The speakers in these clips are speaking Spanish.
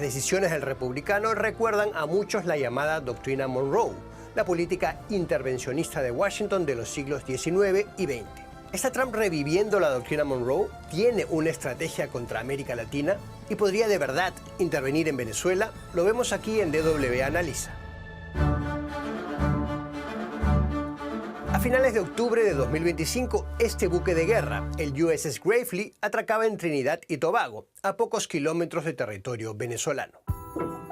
Las decisiones del republicano recuerdan a muchos la llamada Doctrina Monroe, la política intervencionista de Washington de los siglos XIX y XX. ¿Está Trump reviviendo la Doctrina Monroe? ¿Tiene una estrategia contra América Latina? ¿Y podría de verdad intervenir en Venezuela? Lo vemos aquí en DW Analiza. A finales de octubre de 2025, este buque de guerra, el USS Gravely, atracaba en Trinidad y Tobago, a pocos kilómetros de territorio venezolano.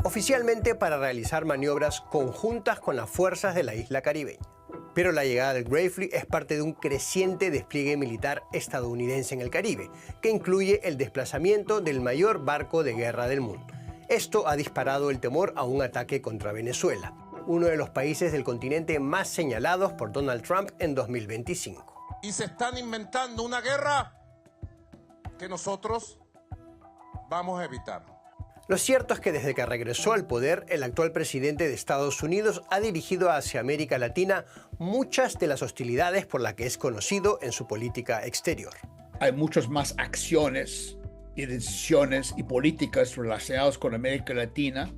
Oficialmente para realizar maniobras conjuntas con las fuerzas de la isla caribeña. Pero la llegada del Gravely es parte de un creciente despliegue militar estadounidense en el Caribe, que incluye el desplazamiento del mayor barco de guerra del mundo. Esto ha disparado el temor a un ataque contra Venezuela, uno de los países del continente más señalados por Donald Trump en 2025. Y se están inventando una guerra que nosotros vamos a evitar. Lo cierto es que desde que regresó al poder, el actual presidente de Estados Unidos ha dirigido hacia América Latina muchas de las hostilidades por las que es conocido en su política exterior. Hay muchas más acciones y decisiones y políticas relacionadas con América Latina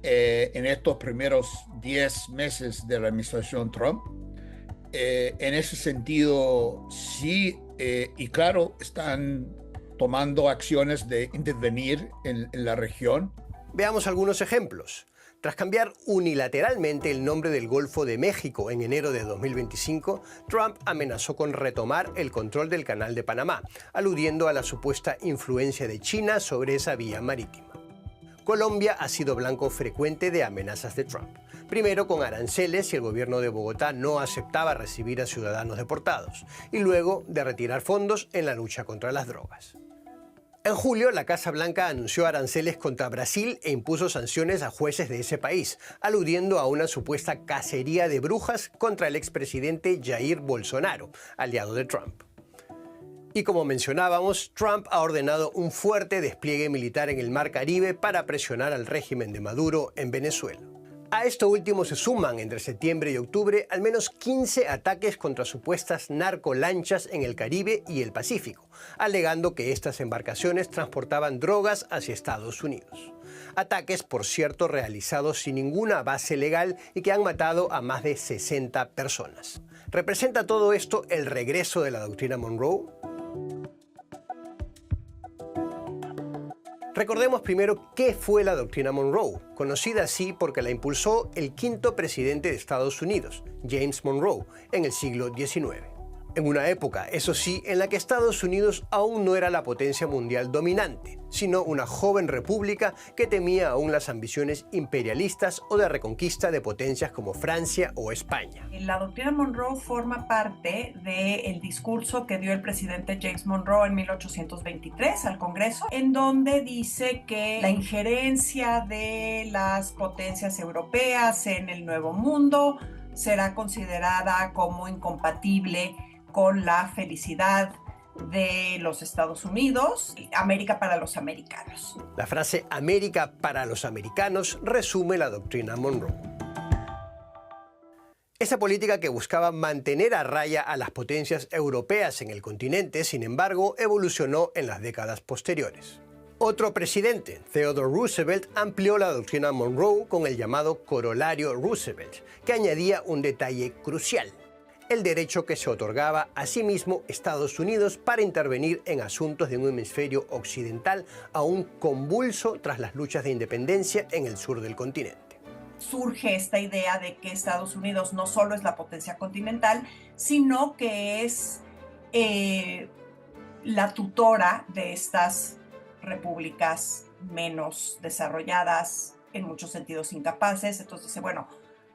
en estos primeros 10 meses de la administración Trump. En ese sentido, sí, y claro, están tomando acciones de intervenir en la región. Veamos algunos ejemplos. Tras cambiar unilateralmente el nombre del Golfo de México en enero de 2025, Trump amenazó con retomar el control del Canal de Panamá, aludiendo a la supuesta influencia de China sobre esa vía marítima. Colombia ha sido blanco frecuente de amenazas de Trump. Primero con aranceles si el gobierno de Bogotá no aceptaba recibir a ciudadanos deportados, y luego de retirar fondos en la lucha contra las drogas. En julio, la Casa Blanca anunció aranceles contra Brasil e impuso sanciones a jueces de ese país, aludiendo a una supuesta cacería de brujas contra el expresidente Jair Bolsonaro, aliado de Trump. Y como mencionábamos, Trump ha ordenado un fuerte despliegue militar en el Mar Caribe para presionar al régimen de Maduro en Venezuela. A esto último se suman entre septiembre y octubre al menos 15 ataques contra supuestas narcolanchas en el Caribe y el Pacífico, alegando que estas embarcaciones transportaban drogas hacia Estados Unidos. Ataques, por cierto, realizados sin ninguna base legal y que han matado a más de 60 personas. ¿Representa todo esto el regreso de la Doctrina Monroe? Recordemos primero qué fue la Doctrina Monroe, conocida así porque la impulsó el quinto presidente de Estados Unidos, James Monroe, en el siglo XIX. En una época, eso sí, en la que Estados Unidos aún no era la potencia mundial dominante, sino una joven república que temía aún las ambiciones imperialistas o de reconquista de potencias como Francia o España. La Doctrina Monroe forma parte del discurso que dio el presidente James Monroe en 1823 al Congreso, en donde dice que la injerencia de las potencias europeas en el Nuevo Mundo será considerada como incompatible con la felicidad de los Estados Unidos, América para los americanos. La frase América para los americanos resume la Doctrina Monroe. Esa política que buscaba mantener a raya a las potencias europeas en el continente, sin embargo, evolucionó en las décadas posteriores. Otro presidente, Theodore Roosevelt, amplió la Doctrina Monroe con el llamado Corolario Roosevelt, que añadía un detalle crucial: el derecho que se otorgaba a sí mismo Estados Unidos para intervenir en asuntos de un hemisferio occidental aún convulso tras las luchas de independencia en el sur del continente. Surge esta idea de que Estados Unidos no solo es la potencia continental, sino que es la tutora de estas repúblicas menos desarrolladas, en muchos sentidos incapaces. Entonces dice, bueno,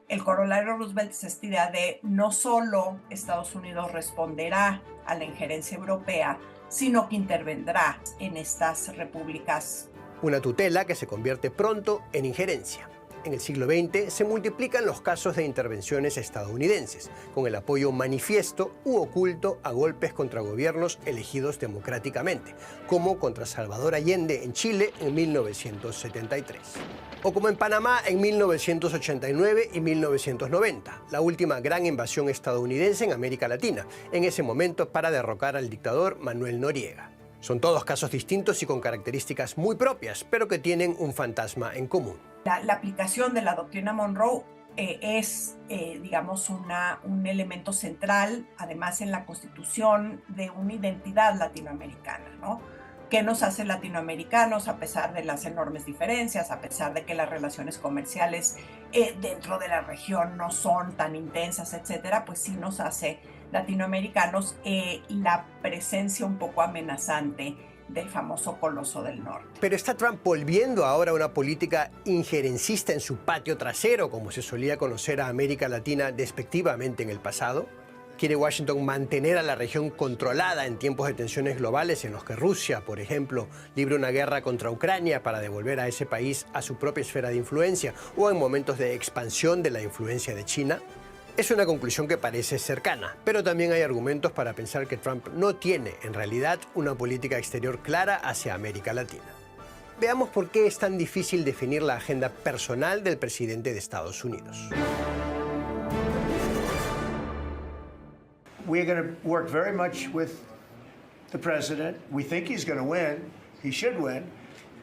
el corolario Roosevelt es esta idea de no solo Estados Unidos responderá a la injerencia europea, sino que intervendrá en estas repúblicas. Una tutela que se convierte pronto en injerencia. En el siglo XX se multiplican los casos de intervenciones estadounidenses, con el apoyo manifiesto u oculto a golpes contra gobiernos elegidos democráticamente, como contra Salvador Allende en Chile en 1973. O como en Panamá en 1989 y 1990, la última gran invasión estadounidense en América Latina, en ese momento para derrocar al dictador Manuel Noriega. Son todos casos distintos y con características muy propias, pero que tienen un fantasma en común. La aplicación de la doctrina Monroe es, digamos, un elemento central, además en la constitución de una identidad latinoamericana, ¿no? ¿Qué nos hace latinoamericanos a pesar de las enormes diferencias, a pesar de que las relaciones comerciales dentro de la región no son tan intensas, etcétera? Pues sí nos hace latinoamericanos la presencia un poco amenazante del famoso Coloso del Norte. Pero ¿está Trump volviendo ahora a una política injerencista en su patio trasero, como se solía conocer a América Latina despectivamente en el pasado? ¿Quiere Washington mantener a la región controlada en tiempos de tensiones globales en los que Rusia, por ejemplo, libra una guerra contra Ucrania para devolver a ese país a su propia esfera de influencia, o en momentos de expansión de la influencia de China? Es una conclusión que parece cercana, pero también hay argumentos para pensar que Trump no tiene, en realidad, una política exterior clara hacia América Latina. Veamos por qué es tan difícil definir la agenda personal del presidente de Estados Unidos. We're going to work very much with the president. We think he's going to win. He should win.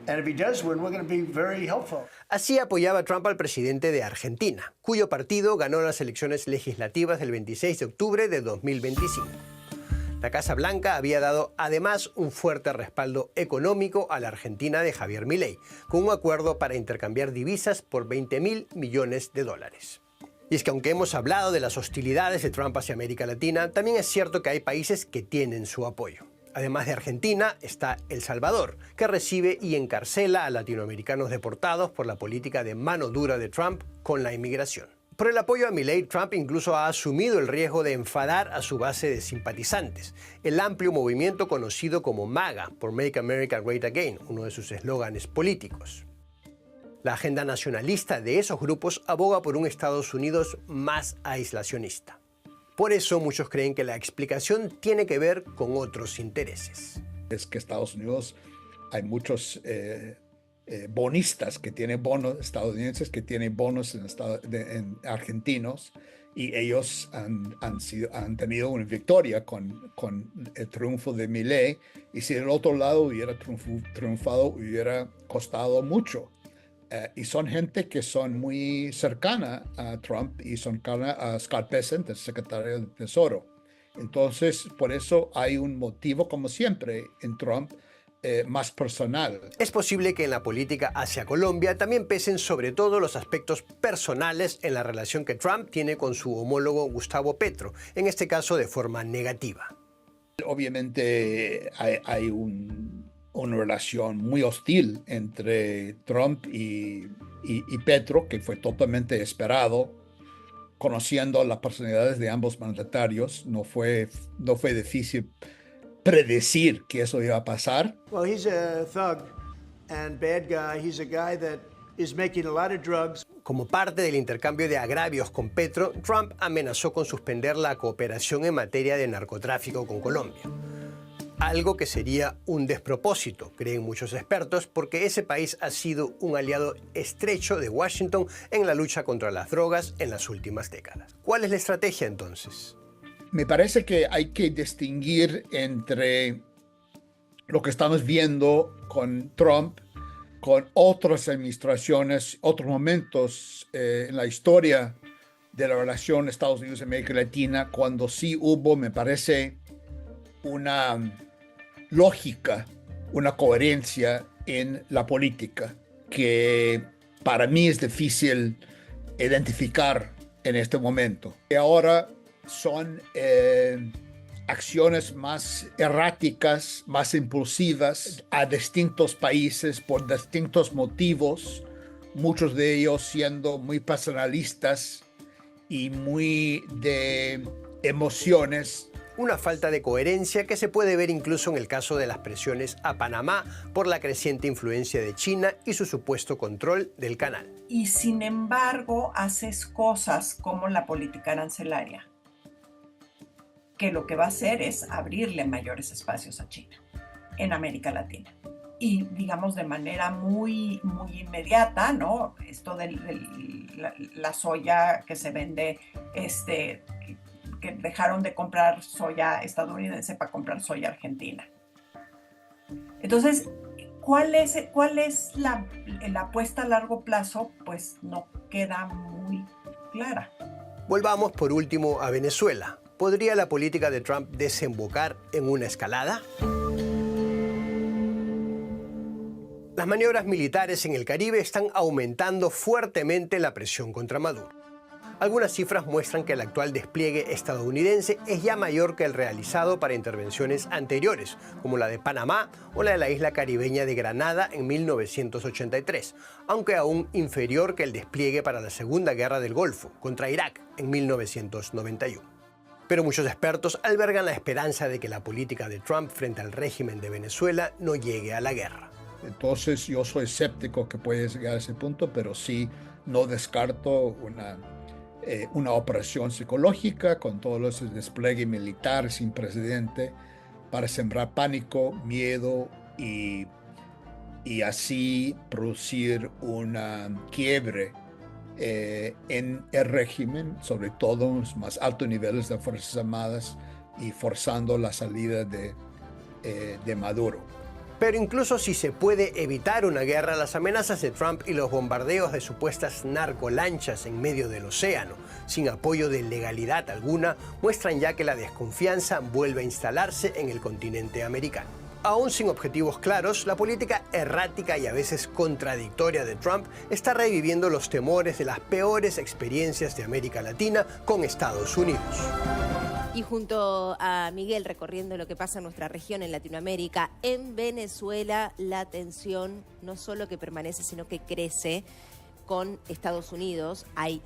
And if he does win, we're going to be very helpful. Así apoyaba Trump al presidente de Argentina, cuyo partido ganó las elecciones legislativas del 26 de octubre de 2025. La Casa Blanca había dado además un fuerte respaldo económico a la Argentina de Javier Milei, con un acuerdo para intercambiar divisas por $20.000 millones. Y es que aunque hemos hablado de las hostilidades de Trump hacia América Latina, también es cierto que hay países que tienen su apoyo. Además de Argentina, está El Salvador, que recibe y encarcela a latinoamericanos deportados por la política de mano dura de Trump con la inmigración. Por el apoyo a Milei, Trump incluso ha asumido el riesgo de enfadar a su base de simpatizantes, el amplio movimiento conocido como MAGA, por Make America Great Again, uno de sus eslóganes políticos. La agenda nacionalista de esos grupos aboga por un Estados Unidos más aislacionista. Por eso muchos creen que la explicación tiene que ver con otros intereses. Es que Estados Unidos, hay muchos bonistas que tienen bonos, estadounidenses que tienen bonos en argentinos, y ellos han tenido una victoria con el triunfo de Milei, y si del otro lado hubiera triunfado, hubiera costado mucho. Y son gente que son muy cercana a Trump y son cercana a Scott Bessent, el secretario del Tesoro. Entonces, por eso hay un motivo, como siempre, en Trump, más personal. Es posible que en la política hacia Colombia también pesen sobre todo los aspectos personales en la relación que Trump tiene con su homólogo Gustavo Petro, en este caso de forma negativa. Obviamente hay una relación muy hostil entre Trump y Petro, que fue totalmente esperado. Conociendo las personalidades de ambos mandatarios, no fue difícil predecir que eso iba a pasar. Well, he's a thug and bad guy. He's a guy that is making a lot of drugs. Como parte del intercambio de agravios con Petro, Trump amenazó con suspender la cooperación en materia de narcotráfico con Colombia. Algo que sería un despropósito, creen muchos expertos, porque ese país ha sido un aliado estrecho de Washington en la lucha contra las drogas en las últimas décadas. ¿Cuál es la estrategia entonces? Me parece que hay que distinguir entre lo que estamos viendo con Trump, con otras administraciones, otros momentos en la historia de la relación Estados Unidos-América Latina, cuando sí hubo, me parece, una lógica, una coherencia en la política que para mí es difícil identificar en este momento. Y ahora son acciones más erráticas, más impulsivas a distintos países por distintos motivos, muchos de ellos siendo muy personalistas y muy de emociones. Una falta de coherencia que se puede ver incluso en el caso de las presiones a Panamá por la creciente influencia de China y su supuesto control del canal. Y sin embargo, haces cosas como la política arancelaria, que lo que va a hacer es abrirle mayores espacios a China en América Latina. Y digamos de manera muy, muy inmediata, ¿no? Esto de la soya que se vende, que dejaron de comprar soya estadounidense para comprar soya argentina. Entonces, ¿cuál es la apuesta a largo plazo? Pues no queda muy clara. Volvamos por último a Venezuela. ¿Podría la política de Trump desembocar en una escalada? Las maniobras militares en el Caribe están aumentando fuertemente la presión contra Maduro. Algunas cifras muestran que el actual despliegue estadounidense es ya mayor que el realizado para intervenciones anteriores, como la de Panamá o la de la isla caribeña de Granada en 1983, aunque aún inferior que el despliegue para la Segunda Guerra del Golfo contra Irak en 1991. Pero muchos expertos albergan la esperanza de que la política de Trump frente al régimen de Venezuela no llegue a la guerra. Entonces yo soy escéptico que puede llegar a ese punto, pero sí no descarto una operación psicológica con todo ese despliegue militar sin precedente para sembrar pánico, miedo y así producir una quiebre en el régimen, sobre todo en los más altos niveles de Fuerzas Armadas y forzando la salida de Maduro. Pero incluso si se puede evitar una guerra, las amenazas de Trump y los bombardeos de supuestas narcolanchas en medio del océano, sin apoyo de legalidad alguna, muestran ya que la desconfianza vuelve a instalarse en el continente americano. Aún sin objetivos claros, la política errática y a veces contradictoria de Trump está reviviendo los temores de las peores experiencias de América Latina con Estados Unidos. Y junto a Miguel recorriendo lo que pasa en nuestra región, en Latinoamérica, en Venezuela, la tensión no solo que permanece, sino que crece con Estados Unidos. Hay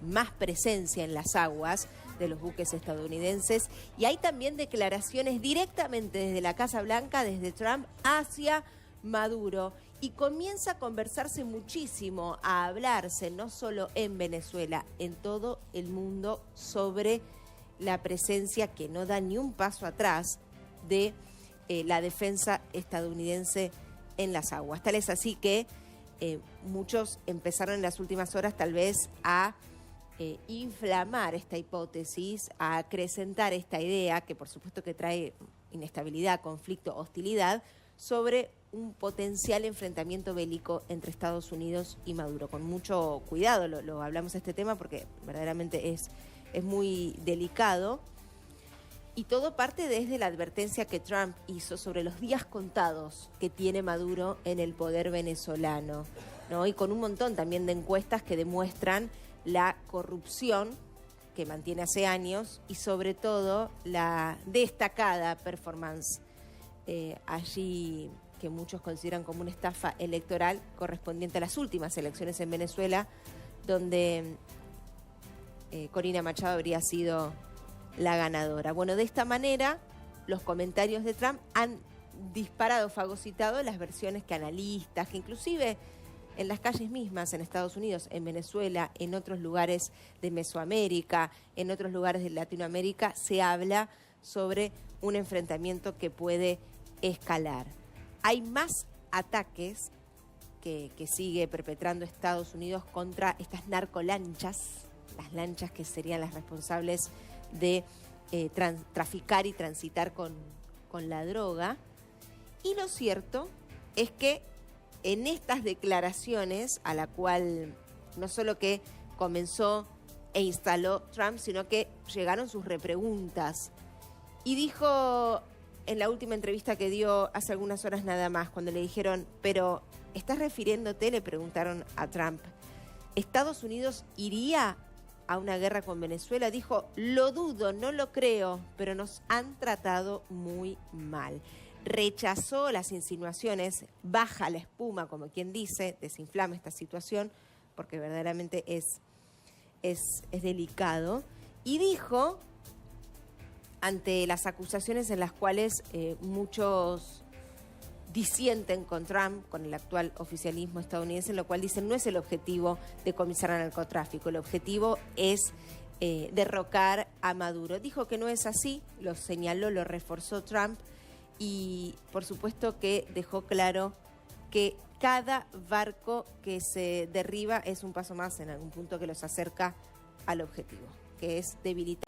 más presencia en las aguas de los buques estadounidenses y hay también declaraciones directamente desde la Casa Blanca, desde Trump hacia Maduro. Y comienza a conversarse muchísimo, a hablarse, no solo en Venezuela, en todo el mundo, sobre la presencia que no da ni un paso atrás de la defensa estadounidense en las aguas. Tal es así que muchos empezaron en las últimas horas tal vez a inflamar esta hipótesis, a acrecentar esta idea, que por supuesto que trae inestabilidad, conflicto, hostilidad, sobre un potencial enfrentamiento bélico entre Estados Unidos y Maduro. Con mucho cuidado lo hablamos este tema porque verdaderamente es muy delicado, y todo parte desde la advertencia que Trump hizo sobre los días contados que tiene Maduro en el poder venezolano, ¿no? Y con un montón también de encuestas que demuestran la corrupción que mantiene hace años y sobre todo la destacada performance allí que muchos consideran como una estafa electoral correspondiente a las últimas elecciones en Venezuela, donde Corina Machado habría sido la ganadora. Bueno, de esta manera, los comentarios de Trump han disparado, fagocitado las versiones que analistas, que inclusive en las calles mismas, en Estados Unidos, en Venezuela, en otros lugares de Mesoamérica, en otros lugares de Latinoamérica, se habla sobre un enfrentamiento que puede escalar. Hay más ataques que sigue perpetrando Estados Unidos contra estas narcolanchas, las lanchas que serían las responsables de traficar y transitar con la droga. Y lo cierto es que en estas declaraciones, a la cual no solo que comenzó e instaló Trump, sino que llegaron sus repreguntas. Y dijo en la última entrevista que dio hace algunas horas nada más, cuando le dijeron, pero ¿estás refiriéndote? Le preguntaron a Trump, ¿Estados Unidos iría a una guerra con Venezuela? Dijo, lo dudo, no lo creo, pero nos han tratado muy mal. Rechazó las insinuaciones, baja la espuma, como quien dice, desinflama esta situación, porque verdaderamente es delicado. Y dijo, ante las acusaciones en las cuales muchos disienten con Trump, con el actual oficialismo estadounidense, en lo cual dicen no es el objetivo decomisar al narcotráfico, el objetivo es derrocar a Maduro. Dijo que no es así, lo señaló, lo reforzó Trump y por supuesto que dejó claro que cada barco que se derriba es un paso más en algún punto que los acerca al objetivo, que es debilitar